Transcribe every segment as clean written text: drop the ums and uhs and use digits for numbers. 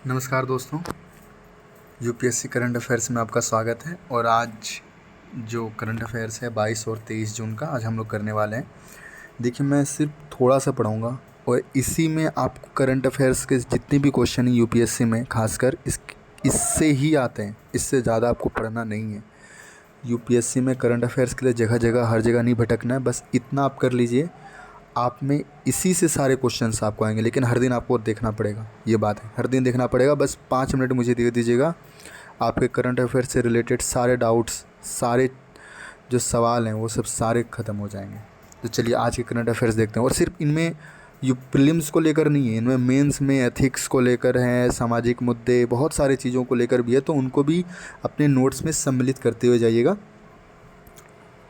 नमस्कार दोस्तों, UPSC current affairs में आपका स्वागत है। और आज जो करंट अफेयर्स है 22 और 23 जून का आज हम लोग करने वाले हैं। देखिए, मैं सिर्फ थोड़ा सा पढ़ाऊँगा और इसी में आपको करंट अफेयर्स के जितने भी क्वेश्चन हैं यूपीएससी में खासकर इससे ही आते हैं, इससे ज़्यादा आपको पढ़ना नहीं है। यूपीएससी में करंट अफेयर्स के लिए जगह जगह हर जगह नहीं भटकना है, बस इतना आप कर लीजिए, आप में इसी से सारे क्वेश्चंस आपको आएंगे। लेकिन हर दिन आपको देखना पड़ेगा, ये बात है, हर दिन देखना पड़ेगा। बस 5 मिनट मुझे दे दीजिएगा, आपके करंट अफेयर से रिलेटेड सारे डाउट्स, सारे जो सवाल हैं वो सब सारे ख़त्म हो जाएंगे। तो चलिए आज के करंट अफेयर्स देखते हैं। और सिर्फ इनमें यू प्रीलिम्स को लेकर नहीं है, इनमें मेंस में एथिक्स को लेकर हैं, सामाजिक मुद्दे, बहुत सारी चीज़ों को लेकर भी है, तो उनको भी अपने नोट्स में सम्मिलित करते हुए जाइएगा।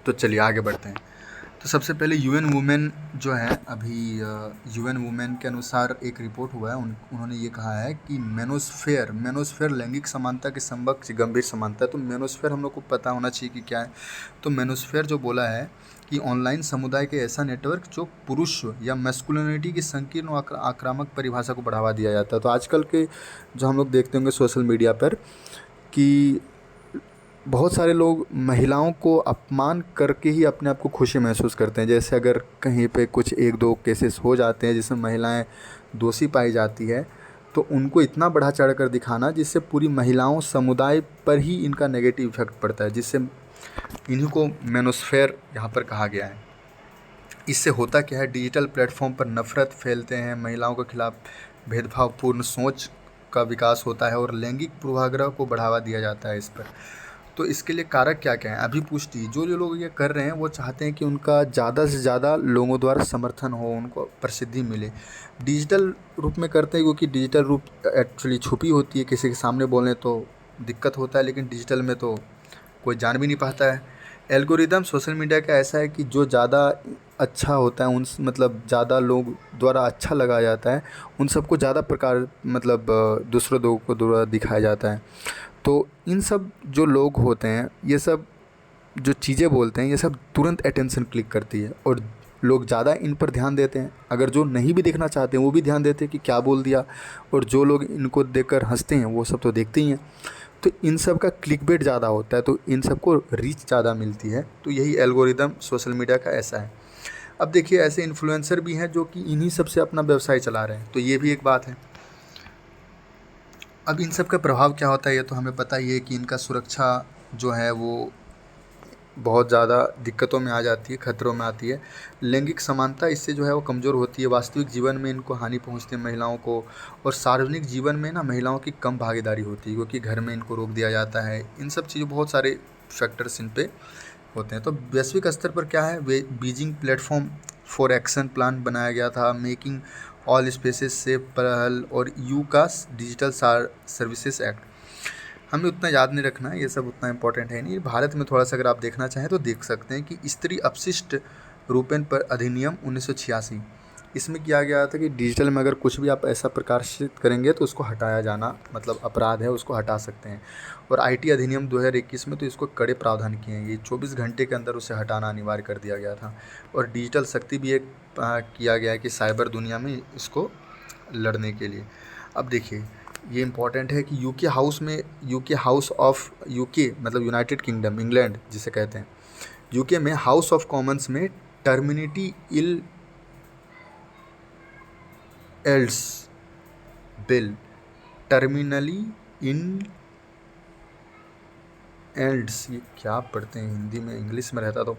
तो चलिए आगे बढ़ते हैं। तो सबसे पहले यूएन वुमेन जो है, अभी यूएन वुमेन के अनुसार एक रिपोर्ट हुआ है, उन्होंने ये कहा है कि मेनोस्फेयर लैंगिक समानता के समकक्ष गंभीर समानता है। तो मेनोस्फेयर हम लोग को पता होना चाहिए कि क्या है। तो मेनोस्फेयर जो बोला है कि ऑनलाइन समुदाय के ऐसा नेटवर्क जो पुरुष या मैस्कुलिनिटी की संकीर्ण और आक्रामक परिभाषा को बढ़ावा दिया जाता है। तो आजकल के जो हम लोग देखते होंगे सोशल मीडिया पर कि बहुत सारे लोग महिलाओं को अपमान करके ही अपने आप को खुशी महसूस करते हैं। जैसे अगर कहीं पे कुछ 1-2 केसेस हो जाते हैं जिसमें महिलाएं दोषी पाई जाती है, तो उनको इतना बढ़ा चढ़ कर दिखाना जिससे पूरी महिलाओं समुदाय पर ही इनका नेगेटिव इफेक्ट पड़ता है, जिससे इन्हीं को मेनोस्फेयर यहाँ पर कहा गया है। इससे होता क्या है, डिजिटल प्लेटफॉर्म पर नफरत फैलते हैं, महिलाओं के खिलाफ भेदभावपूर्ण सोच का विकास होता है और लैंगिक पूर्वाग्रह को बढ़ावा दिया जाता है इस पर। तो इसके लिए कारक क्या क्या हैं, अभी पूछती है। जो लोग ये कर रहे हैं वो चाहते हैं कि उनका ज़्यादा से ज़्यादा लोगों द्वारा समर्थन हो, उनको प्रसिद्धि मिले। डिजिटल रूप में करते हैं क्योंकि डिजिटल रूप एक्चुअली छुपी होती है, किसी के सामने बोलें तो दिक्कत होता है, लेकिन डिजिटल में तो कोई जान भी नहीं पाता है। एल्गोरिदम सोशल मीडिया का ऐसा है कि जो ज़्यादा अच्छा होता है, उन मतलब ज़्यादा लोग द्वारा अच्छा लगाया जाता है, उन सबको ज़्यादा प्रकार मतलब दूसरे लोगों को द्वारा दिखाया जाता है। तो इन सब जो लोग होते हैं, ये सब जो चीज़ें बोलते हैं, ये सब तुरंत अटेंशन क्लिक करती है और लोग ज़्यादा इन पर ध्यान देते हैं। अगर जो नहीं भी देखना चाहते हैं वो भी ध्यान देते हैं कि क्या बोल दिया, और जो लोग इनको देखकर हंसते हैं वो सब तो देखते ही हैं। तो इन सब का क्लिकबेट ज़्यादा होता है, तो इन सबको रीच ज़्यादा मिलती है। तो यही एल्गोरिदम सोशल मीडिया का ऐसा है। अब देखिए, ऐसे इन्फ्लुएंसर भी हैं जो कि इन्हीं सब से अपना व्यवसाय चला रहे हैं, तो ये भी एक बात है। अब इन सब का प्रभाव क्या होता है ये तो हमें पता ही है कि इनका सुरक्षा जो है वो बहुत ज़्यादा दिक्कतों में आ जाती है, खतरों में आती है। लैंगिक समानता इससे जो है वो कमज़ोर होती है, वास्तविक जीवन में इनको हानि पहुंचती है महिलाओं को, और सार्वजनिक जीवन में ना महिलाओं की कम भागीदारी होती है क्योंकि घर में इनको रोक दिया जाता है। इन सब चीज़ों, बहुत सारे फैक्टर्स इन पे होते हैं। तो वैश्विक स्तर पर क्या है, Beijing platform for action plan बनाया गया था, मेकिंग ऑल स्पेसेस सेफ पहल, और यूकास डिजिटल सर्विसेज एक्ट। हमें उतना याद नहीं रखना है, ये सब उतना इम्पोर्टेंट है नहीं। भारत में थोड़ा सा अगर आप देखना चाहें तो देख सकते हैं कि स्त्री अपशिष्ट रूपेण पर अधिनियम 1986, इसमें किया गया था कि डिजिटल में अगर कुछ भी आप ऐसा प्रकाशित करेंगे तो उसको हटाया जाना मतलब अपराध है, उसको हटा सकते हैं। और आईटी अधिनियम 2021 में तो इसको कड़े प्रावधान किए हैं, ये 24 घंटे के अंदर उसे हटाना अनिवार्य कर दिया गया था। और डिजिटल शक्ति भी एक किया गया है कि साइबर दुनिया में इसको लड़ने के लिए। अब देखिए, ये इम्पॉर्टेंट है कि यूके हाउस ऑफ यूके मतलब यूनाइटेड किंगडम, इंग्लैंड जिसे कहते हैं, यूके में हाउस ऑफ कॉमन्स में टर्मिनिटी इल एल्ड्स बिल, टर्मिनली इन एल्ड्स, ये क्या पढ़ते हैं हिंदी में, इंग्लिश में रहता तो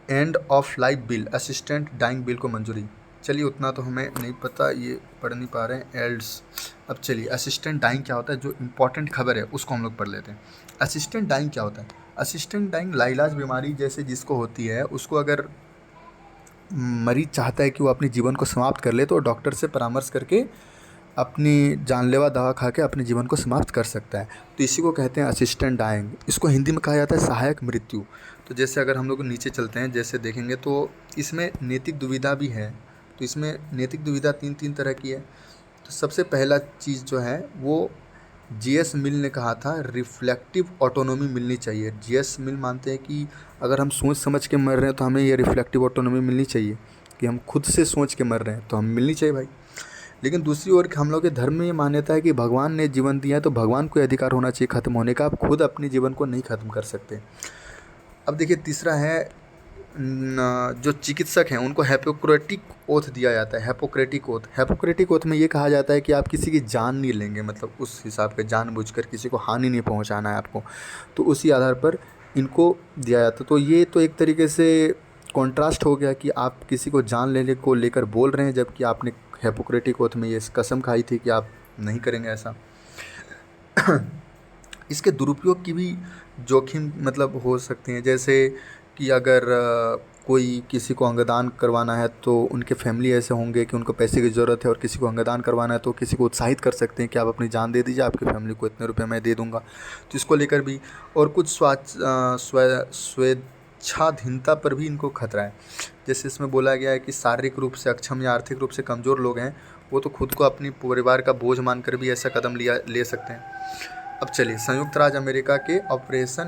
end of life bill, assistant dying bill को मंजूरी। चलिए उतना तो हमें नहीं पता, ये पढ़ नहीं पा रहे हैं एल्ड्स। अब चलिए, असिस्टेंट डाइंग क्या होता है, जो इम्पोर्टेंट खबर है उसको हम लोग पढ़ लेते हैं। असिस्टेंट डाइंग क्या होता है, असिस्टेंट डाइंग लाइलाज बीमारी जैसे जिसको होती है, उसको अगर मरीज चाहता है कि वो अपने जीवन को समाप्त कर ले तो डॉक्टर से परामर्श करके अपनी जानलेवा दवा खा के अपने जीवन को समाप्त कर सकता है। तो इसी को कहते हैं असिस्टेंट डाइंग। इसको हिंदी में कहा जाता है सहायक मृत्यु। तो जैसे अगर हम लोग नीचे चलते हैं, जैसे देखेंगे तो इसमें नैतिक दुविधा भी है। तो इसमें नैतिक दुविधा तीन तरह की है। तो सबसे पहला चीज़ जो है वो जीएस मिल ने कहा था, रिफ्लेक्टिव ऑटोनॉमी मिलनी चाहिए। जीएस मिल मानते हैं कि अगर हम सोच समझ के मर रहे हैं तो हमें ये रिफ्लेक्टिव ऑटोनॉमी मिलनी चाहिए, कि हम खुद से सोच के मर रहे हैं तो हम मिलनी चाहिए भाई। लेकिन दूसरी ओर हम लोग के धर्म में ये मान्यता है कि भगवान ने जीवन दिया है तो भगवान को अधिकार होना चाहिए ख़त्म होने का, आप खुद अपने जीवन को नहीं ख़त्म कर सकते। अब देखिए तीसरा है जो चिकित्सक हैं उनको हिपोक्रेटिक ओथ दिया जाता है। हिपोक्रेटिक ओथ में ये कहा जाता है कि आप किसी की जान नहीं लेंगे, मतलब उस हिसाब के जानबूझकर किसी को हानि नहीं पहुंचाना है आपको, तो उसी आधार पर इनको दिया जाता है। तो ये तो एक तरीके से कॉन्ट्रास्ट हो गया कि आप किसी को जान लेने को लेकर बोल रहे हैं, जबकि आपने हिपोक्रेटिक ओथ में ये कसम खाई थी कि आप नहीं करेंगे ऐसा। इसके दुरुपयोग की भी जोखिम मतलब हो सकते हैं, जैसे कि अगर कोई किसी को अंगदान करवाना है तो उनके फैमिली ऐसे होंगे कि उनको पैसे की ज़रूरत है और किसी को अंगदान करवाना है तो किसी को उत्साहित कर सकते हैं कि आप अपनी जान दे दीजिए, आपकी फैमिली को इतने रुपए मैं दे दूंगा। तो इसको लेकर भी, और कुछ स्वेच्छाधीनता पर भी इनको खतरा है। जैसे इसमें बोला गया है कि शारीरिक रूप से अक्षम या आर्थिक रूप से कमज़ोर लोग हैं वो तो खुद को अपनी परिवार का बोझ मानकर भी ऐसा कदम ले सकते हैं। अब चलिए, संयुक्त राज्य अमेरिका के ऑपरेशन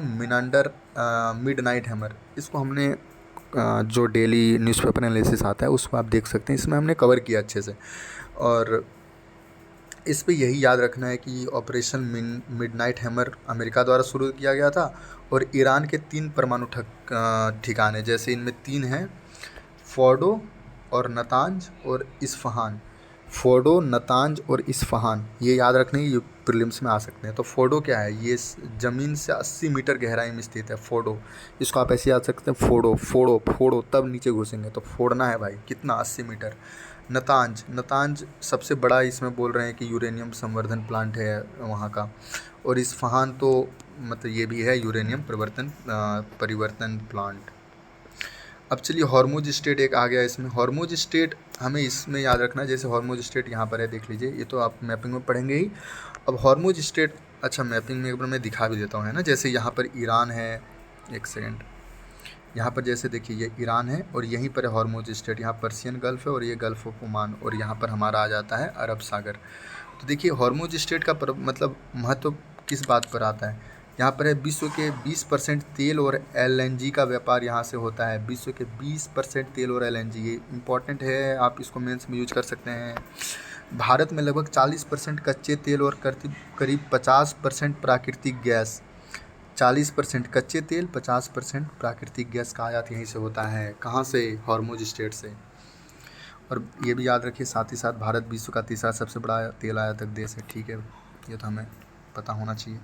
मिडनाइट हैमर, इसको हमने जो डेली न्यूज़पेपर एनालिसिस आता है उसको आप देख सकते हैं, इसमें हमने कवर किया अच्छे से। और इस पे यही याद रखना है कि ऑपरेशन मिडनाइट हैमर अमेरिका द्वारा शुरू किया गया था और ईरान के 3 परमाणु ठिकाने, जैसे इनमें 3 हैं, फोर्डो और नतांज और इस्फहान। फोर्डो, नतांज और इस्फहान, ये याद रखने, ये प्रीलिम्स में आ सकते हैं। तो फोर्डो क्या है, ये ज़मीन से 80 मीटर गहराई में स्थित है फोर्डो, इसको आप ऐसे याद सकते हैं, फोड़ो फोड़ो फोड़ो, तब नीचे घुसेंगे तो फोड़ना है भाई, कितना 80 मीटर। नतांज सबसे बड़ा इसमें बोल रहे हैं कि यूरेनियम संवर्धन प्लांट है वहाँ का। और इस्फहान तो मतलब ये भी है यूरेनियम परिवर्तन प्लांट। अब चलिए, हॉर्मुज स्टेट एक आ गया इसमें। हॉर्मुज स्टेट हमें इसमें याद रखना है, जैसे हॉर्मुज स्टेट यहाँ पर है, देख लीजिए, ये तो आप मैपिंग में पढ़ेंगे ही। अब हॉर्मुज स्टेट, अच्छा मैपिंग में एक बार मैं दिखा भी देता हूँ, है ना, जैसे यहाँ पर ईरान है, एक सेकेंड, यहाँ पर जैसे देखिए ये ईरान है और यहीं पर है हॉर्मुज स्टेट, यहाँ पर्शियन गल्फ़ है और ये गल्फ़ ऑफ ओमान, और यहाँ पर हमारा आ जाता है अरब सागर। तो देखिए हॉर्मुज स्टेट का मतलब महत्व किस बात पर आता है, यहाँ पर है विश्व के 20% तेल और एलएनजी का व्यापार यहाँ से होता है। विश्व के 20% तेल और एलएनजी, ये इंपॉर्टेंट है, आप इसको मेंस में यूज कर सकते हैं। भारत में लगभग 40% कच्चे तेल और करीब 50% प्राकृतिक गैस। 40% कच्चे तेल, 50% प्राकृतिक गैस का आयात यहीं से होता है। कहाँ से, हॉर्मुज स्टेट से। और ये भी याद रखिए साथ ही साथ, भारत विश्व का तीसरा सबसे बड़ा तेल आयातक देश है, ठीक है, ये तो हमें पता होना चाहिए।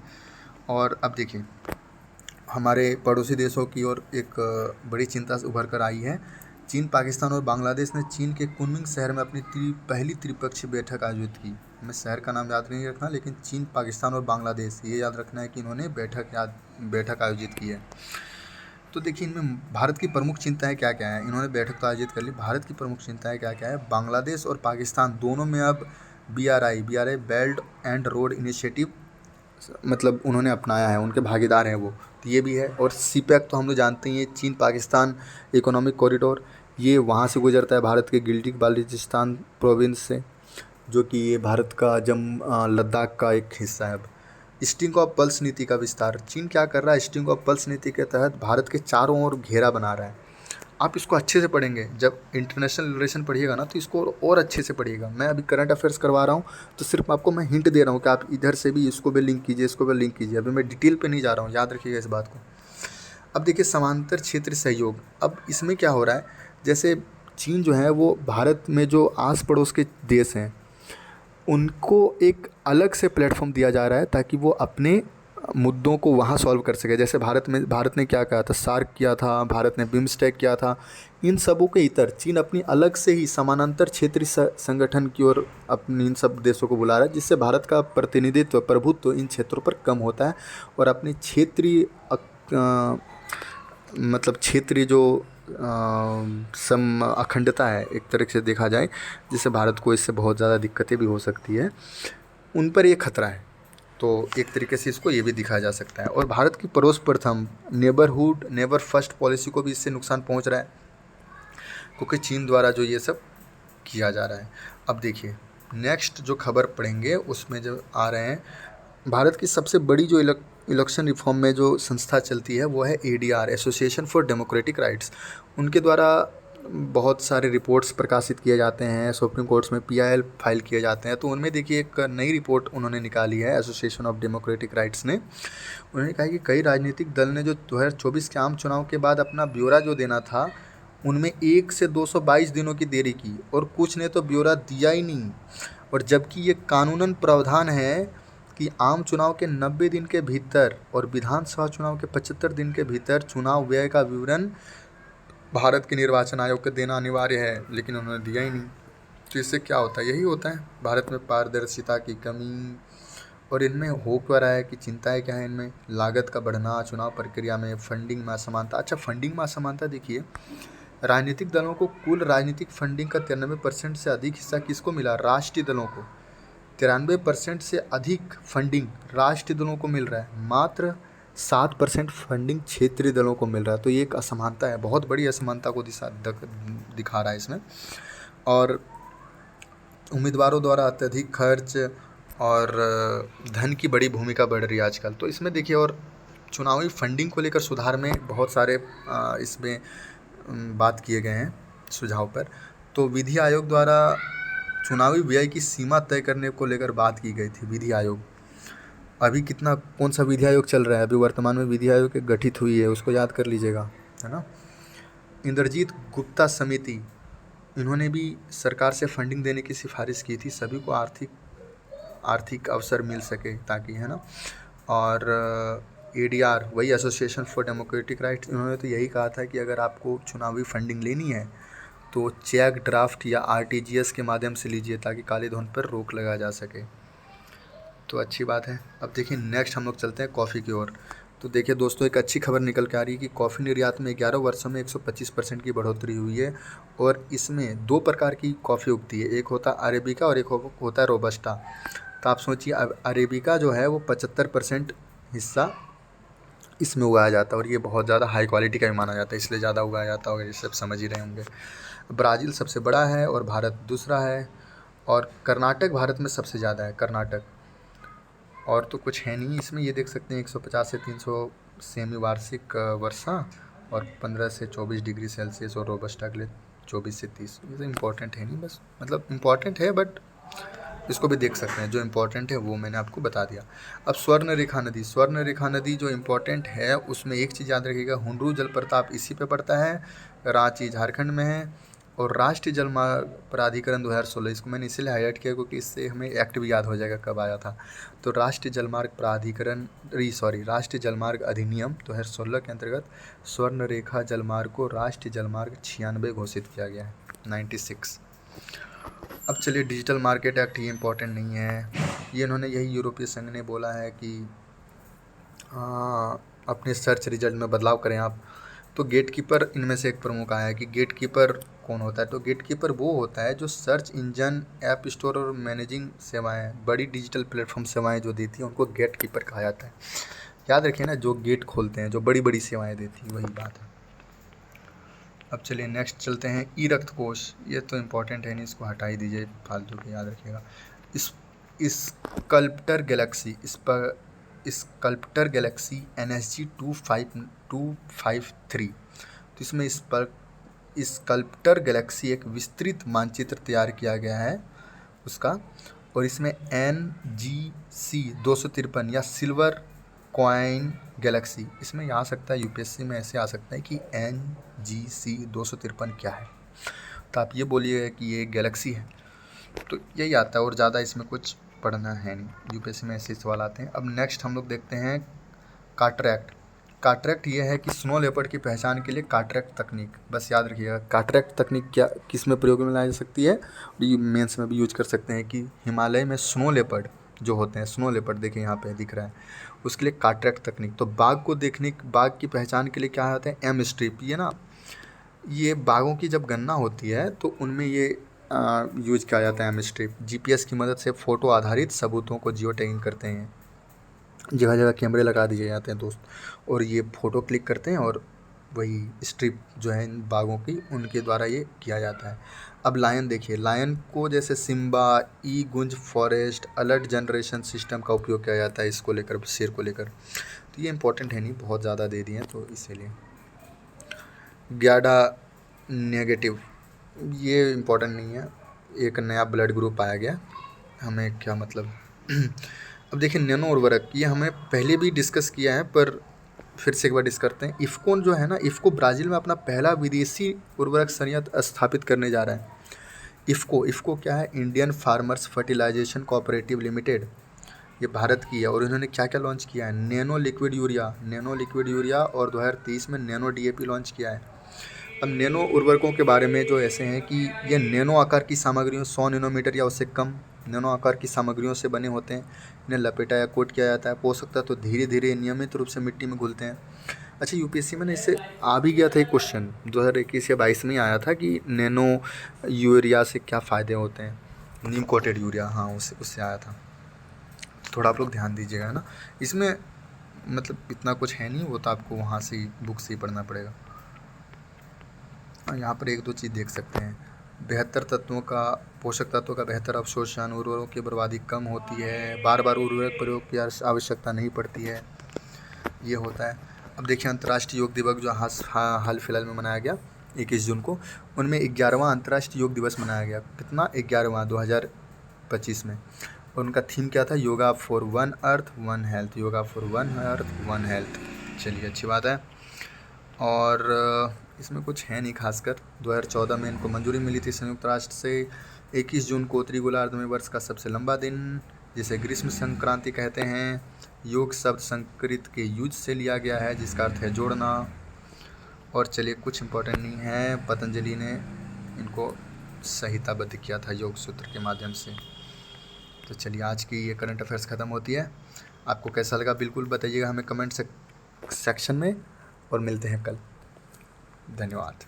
और अब देखिए, हमारे पड़ोसी देशों की ओर एक बड़ी चिंता से उभर कर आई है। चीन, पाकिस्तान और बांग्लादेश ने चीन के कुनमिंग शहर में अपनी पहली त्रिपक्षीय बैठक आयोजित की। हमें शहर का नाम याद नहीं रखना, लेकिन चीन, पाकिस्तान और बांग्लादेश, ये याद रखना है कि इन्होंने बैठक आयोजित की है। तो देखिए इनमें भारत की प्रमुख चिंताएं क्या क्या है। इन्होंने बैठक तो आयोजित कर ली, भारत की प्रमुख चिंताएं क्या क्या है। बांग्लादेश और पाकिस्तान दोनों में अब BRI belt and road initiative मतलब उन्होंने अपनाया है, उनके भागीदार हैं वो, तो ये भी है। और CPEC तो हम लोग जानते ही हैं, चीन पाकिस्तान इकोनॉमिक कॉरिडोर, ये वहाँ से गुजरता है भारत के गिल्गित बाल्टिस्तान प्रोविंस से, जो कि ये भारत का लद्दाख का एक हिस्सा है। अब स्ट्रिंग ऑफ पल्स नीति का विस्तार, चीन क्या कर रहा है, स्ट्रिंग ऑफ पल्स नीति के तहत भारत के चारों ओर घेरा बना रहा है। आप इसको अच्छे से पढ़ेंगे, जब इंटरनेशनल रिलेशन पढ़िएगा ना तो इसको और अच्छे से पढ़िएगा। मैं अभी करंट अफेयर्स करवा रहा हूँ तो सिर्फ आपको मैं हिंट दे रहा हूँ कि आप इधर से भी इसको भी लिंक कीजिए, इसको भी लिंक कीजिए, अभी मैं डिटेल पे नहीं जा रहा हूँ, याद रखिएगा इस बात को। अब देखिए समांतर क्षेत्र सहयोग, अब इसमें क्या हो रहा है, जैसे चीन जो है वो भारत में जो आस पड़ोस के देश हैं उनको एक अलग से प्लेटफॉर्म दिया जा रहा है ताकि वो अपने मुद्दों को वहाँ सॉल्व कर सके। जैसे भारत ने क्या कहा था, सार्क किया था, भारत ने बिम्स्टेक किया था, इन सबों के इतर चीन अपनी अलग से ही समानांतर क्षेत्रीय संगठन की ओर अपनी इन सब देशों को बुला रहा है, जिससे भारत का प्रतिनिधित्व, प्रभुत्व इन क्षेत्रों पर कम होता है और अपनी क्षेत्रीय मतलब क्षेत्रीय जो अखंडता है एक तरह से देखा जाए, जिससे भारत को इससे बहुत ज़्यादा दिक्कतें भी हो सकती है, उन पर ये खतरा है। तो एक तरीके से इसको ये भी दिखाया जा सकता है। और भारत की पड़ोस प्रथम नेबरहुड नेवर फर्स्ट पॉलिसी को भी इससे नुकसान पहुंच रहा है, क्योंकि चीन द्वारा जो ये सब किया जा रहा है। अब देखिए नेक्स्ट जो खबर पढ़ेंगे उसमें जो आ रहे हैं, भारत की सबसे बड़ी जो इलेक्शन रिफॉर्म में जो संस्था चलती है वो है ADR, association for democratic rights. उनके द्वारा बहुत सारे रिपोर्ट्स प्रकाशित किए जाते हैं, सुप्रीम कोर्ट्स में PIL फाइल किए जाते हैं। तो उनमें देखिए एक नई रिपोर्ट उन्होंने निकाली है, एसोसिएशन ऑफ डेमोक्रेटिक राइट्स ने। उन्होंने कहा कि कई राजनीतिक दल ने जो 2024 के आम चुनाव के बाद अपना ब्यौरा जो देना था, उनमें 1 से 222 दिनों की देरी की, और कुछ ने तो ब्यौरा दिया ही नहीं। और जबकि ये कानूनन प्रावधान है कि आम चुनाव के 90 दिन के भीतर और विधानसभा चुनाव के 75 दिन के भीतर चुनाव व्यय का विवरण भारत के निर्वाचन आयोग को देना अनिवार्य है, लेकिन उन्होंने दिया ही नहीं। तो इससे क्या होता है? यही होता है, भारत में पारदर्शिता की कमी। और इनमें हो क्या रहा है कि चिंताएं क्या है इनमें? लागत का बढ़ना, चुनाव प्रक्रिया में फंडिंग में असमानता। अच्छा, फंडिंग में असमानता देखिए, राजनीतिक दलों को कुल राजनीतिक फंडिंग का 93% से अधिक हिस्सा किसको मिला? राष्ट्रीय दलों को। 93% से अधिक फंडिंग राष्ट्रीय दलों को मिल रहा है, मात्र 7% फंडिंग क्षेत्रीय दलों को मिल रहा है। तो ये एक असमानता है, बहुत बड़ी असमानता को दिखा रहा है इसमें। और उम्मीदवारों द्वारा अत्यधिक खर्च और धन की बड़ी भूमिका बढ़ रही है आजकल। तो इसमें देखिए, और चुनावी फंडिंग को लेकर सुधार में बहुत सारे इसमें बात किए गए हैं सुझाव पर। तो विधि आयोग द्वारा चुनावी व्यय की सीमा तय करने को लेकर बात की गई थी। विधि आयोग अभी कौन सा विधि आयोग चल रहा है? अभी वर्तमान में विधि आयोग एक गठित हुई है, उसको याद कर लीजिएगा, है ना। इंद्रजीत गुप्ता समिति, इन्होंने भी सरकार से फंडिंग देने की सिफारिश की थी, सभी को आर्थिक अवसर मिल सके ताकि, है ना। और ADR, वही एसोसिएशन फॉर डेमोक्रेटिक राइट्स, इन्होंने तो यही कहा था कि अगर आपको चुनावी फंडिंग लेनी है तो चेक ड्राफ्ट या RTGS के माध्यम से लीजिए, ताकि काले धन पर रोक लगाया जा सके। तो अच्छी बात है। अब देखिए नेक्स्ट हम लोग चलते हैं कॉफ़ी की ओर। तो देखिए दोस्तों, एक अच्छी खबर निकल के आ रही है कि कॉफ़ी निर्यात में 11 वर्षों में 125% की बढ़ोतरी हुई है। और इसमें 2 प्रकार की कॉफ़ी उगती है, एक होता है अरेबिका और एक होता है रोबस्टा। तो आप सोचिए, अरेबिका जो है वो 75% हिस्सा इसमें उगाया जाता है, और ये बहुत ज़्यादा हाई क्वालिटी का भी माना जाता है, इसलिए ज़्यादा उगाया जाता होगा, ये सब समझ ही रहे होंगे। ब्राज़ील सबसे बड़ा है और भारत दूसरा है, और कर्नाटक भारत में सबसे ज़्यादा है, कर्नाटक। और तो कुछ है नहीं इसमें, ये देख सकते हैं 150 से 300 सेमी वार्षिक वर्षा, और 15 से 24 डिग्री सेल्सियस, और रोबस्टा के लिए 24 से 30। ये तो इम्पोर्टेंट है नहीं, बस मतलब इम्पॉर्टेंट है, बट इसको भी देख सकते हैं। जो इम्पोर्टेंट है वो मैंने आपको बता दिया। अब स्वर्ण रेखा नदी जो इम्पोर्टेंट है, उसमें एक चीज़ याद रखिएगा, हुंडरू जलप्रपात इसी पे पड़ता है, रांची झारखंड में है। और राष्ट्रीय जलमार्ग प्राधिकरण 2016, इसको मैंने इसलिए हाईलाइट किया क्योंकि इससे हमें एक्ट भी याद हो जाएगा कब आया था। तो राष्ट्रीय जलमार्ग अधिनियम 2016 के अंतर्गत स्वर्ण रेखा जलमार्ग को राष्ट्रीय जलमार्ग 96 घोषित किया गया है, 96। अब चलिए डिजिटल मार्केट एक्ट, ये इम्पोर्टेंट नहीं है, ये इन्होंने यही यूरोपीय संघ ने बोला है कि अपने सर्च रिजल्ट में बदलाव करें आप। तो गेटकीपर इनमें से एक प्रमुख आया है कि गेटकीपर कौन होता है? तो गेटकीपर वो होता है जो सर्च इंजन, ऐप स्टोर और मैनेजिंग सेवाएं, बड़ी डिजिटल प्लेटफॉर्म सेवाएं जो देती हैं, उनको गेटकीपर कहा जाता है। याद रखिए ना, जो गेट खोलते हैं, जो बड़ी बड़ी सेवाएं देती हैं, वही बात है। अब चलिए नेक्स्ट चलते हैं, ई रक्त कोष। ये तो इम्पोर्टेंट है नहीं, इसको हटा ही दीजिए, फालतू के, याद रखिएगा। Sculptor Galaxy NSG 253। तो इसमें स्कल्प्टर गैलेक्सी एक विस्तृत मानचित्र तैयार किया गया है उसका, और इसमें NGC 253 या सिल्वर कॉइन गैलेक्सी, इसमें आ सकता है, UPSC में ऐसे आ सकता है कि NGC 253 क्या है, तो आप ये बोलिएगा कि ये गैलेक्सी है, तो यही आता है, और ज़्यादा इसमें कुछ पढ़ना है नहीं, UPSC में ऐसे सवाल आते हैं। अब नेक्स्ट हम लोग देखते हैं काटरैक्ट ये है कि स्नो लेपर्ड की पहचान के लिए काटरैक्ट तकनीक, बस याद रखिएगा। काटरैक्ट तकनीक क्या, किस में प्रयोग में लाई जा सकती है? मेंस में भी यूज कर सकते हैं कि हिमालय में स्नो लेपर्ड जो होते हैं, स्नो लेपर्ड देखिए यहाँ पे दिख रहा है, उसके लिए काटरैक्ट तकनीक। तो बाघ की पहचान के लिए क्या होता है? M strip. ये ना, ये बाघों की जब गणना होती है तो उनमें ये यूज किया जाता है एम स्ट्रिप। GPS की मदद से फ़ोटो आधारित सबूतों को जियो टैगिंग करते हैं, जगह जगह कैमरे लगा दिए जाते हैं दोस्त, और ये फ़ोटो क्लिक करते हैं, और वही स्ट्रिप जो है इन बाघों की, उनके द्वारा ये किया जाता है। अब लायन देखिए, लायन को जैसे सिम्बा, गुंज फॉरेस्ट, अलर्ट जनरेशन सिस्टम का उपयोग किया जाता है इसको लेकर, शेर को लेकर। तो ये इंपॉर्टेंट है नहीं, बहुत ज़्यादा दे दिए हैं तो इसीलिए। ग्याडा नेगेटिव, ये इम्पोर्टेंट नहीं है। एक नया ब्लड ग्रुप पाया गया, हमें क्या मतलब अब देखिए नैनो उर्वरक, ये हमें पहले भी डिस्कस किया है पर फिर से एक बार डिस्कस करते हैं। इफ़को जो है ना, इफ़को ब्राज़ील में अपना पहला विदेशी उर्वरक संयंत्र स्थापित करने जा रहा है। इफ़को क्या है? Indian farmers fertilization cooperative limited, ये भारत की है। और इन्होंने क्या क्या लॉन्च किया है? नैनो लिक्विड यूरिया और 2023 में नैनो डीएपी लॉन्च किया है। अब नैनो उर्वरकों के बारे में जो ऐसे हैं कि ये नैनो आकार की सामग्रियों 100 नैनोमीटर या उससे कम नैनो आकार की सामग्रियों से बने होते हैं। इन्हें लपेटा या कोट किया जाता है। पोषक तत्व तो धीरे धीरे नियमित रूप से मिट्टी में घुलते हैं। अच्छा, यूपीएससी में ना इससे आ भी गया था एक क्वेश्चन 2021 या 22 में आया था कि नैनो यूरिया से क्या फ़ायदे होते हैं। नीम कोटेड यूरिया, हाँ उससे आया था। थोड़ा आप लोग ध्यान दीजिएगा, है ना। इसमें मतलब इतना कुछ है नहीं, वो तो आपको वहाँ से ही बुक से ही पढ़ना पड़ेगा। यहाँ पर एक दो चीज़ देख सकते हैं। पोषक तत्वों का बेहतर अवशोषण, उर्वरकों की बर्बादी कम होती है, बार बार उर्वरक प्रयोग की आवश्यकता नहीं पड़ती है, ये होता है। अब देखिए अंतर्राष्ट्रीय योग दिवस जो हाल फिलहाल में मनाया गया 21 जून को, उनमें 11वां अंतर्राष्ट्रीय योग दिवस मनाया गया। कितना? 11वां 2025 में। और उनका थीम क्या था? Yoga for one earth one health, yoga for one earth one health. चलिए, अच्छी बात है। और इसमें कुछ है नहीं खासकर। 2014 में इनको मंजूरी मिली थी संयुक्त राष्ट्र से। 21 जून को उत्तरी गोलार्ध में वर्ष का सबसे लंबा दिन, जिसे ग्रीष्म संक्रांति कहते हैं। योग शब्द संस्कृत के युज से लिया गया है, जिसका अर्थ है जोड़ना। और चलिए, कुछ इम्पोर्टेंट नहीं है। पतंजलि ने इनको संहिताबद्ध किया था योग सूत्र के माध्यम से। तो चलिए, आज की ये करंट अफेयर्स ख़त्म होती है। आपको कैसा लगा बिल्कुल बताइएगा हमें कमेंट सेक्शन में, और मिलते हैं कल। धन्यवाद।